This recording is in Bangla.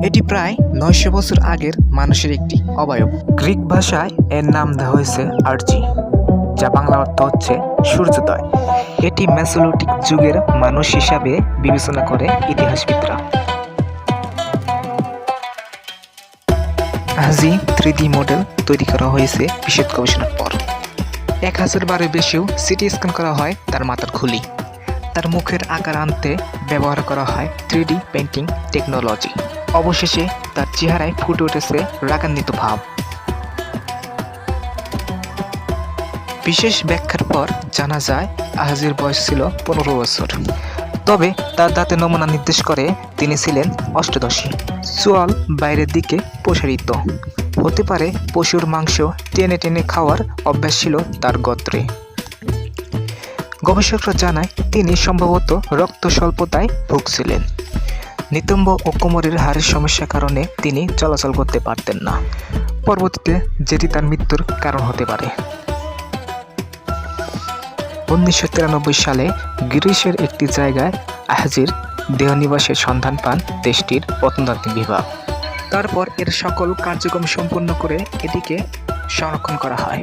এটি প্রায় ৯০০ বছর আগের মানুষের একটি অবয়ব। গ্রিক ভাষায় এর নাম দেওয়া হয়েছে আর্চি, যা বাংলা অর্থ হচ্ছে সূর্যোদয়। এটি মেসোলিথিক যুগের মানুষ হিসাবে বিবেচনা করে ইতিহাসবিদরা। আহাজি 3D মডেল তৈরি করা হয়েছে বিশদ গবেষণার পর। ১০০০ বারের বেশিও সিটি স্ক্যান করা হয় তার মাথার খুলি। তার মুখের আকার আনতে ব্যবহার করা হয় 3D পেইন্টিং টেকনোলজি। অবশেষে তার চেহারায় ফুটে উঠেছে রাগান্বিত ভাব। বিশেষ ব্যাখ্যার পর জানা যায় আহাজির বয়স ছিল ১৫ বছর। তবে তার দাঁতের নমুনা নির্দেশ করে তিনি ছিলেন অষ্টাদশী। চোয়াল বাইরের দিকে প্রসারিত। হতে পারে পশুর মাংস টেনে টেনে খাওয়ার অভ্যাস ছিল তার গোত্রে। গবেষকরা জানায় তিনি সম্ভবত রক্ত স্বল্পতায় ভুগছিলেন। নিতম্ব ও কোমরের হাড়ের সমস্যার কারণে তিনি চলাচল করতে পারতেন না। পরবর্তীতে যেটি তার মৃত্যুর কারণ হতে পারে। ১৯৯৩ সালে গ্রিসের একটি জায়গায় আহাজির দেহনিবাসের সন্ধান পান দেশটির প্রত্নতাত্ত্বিক বিভাগ। তারপর এর সকল কার্যক্রম সম্পন্ন করে এটিকে সংরক্ষণ করা হয়।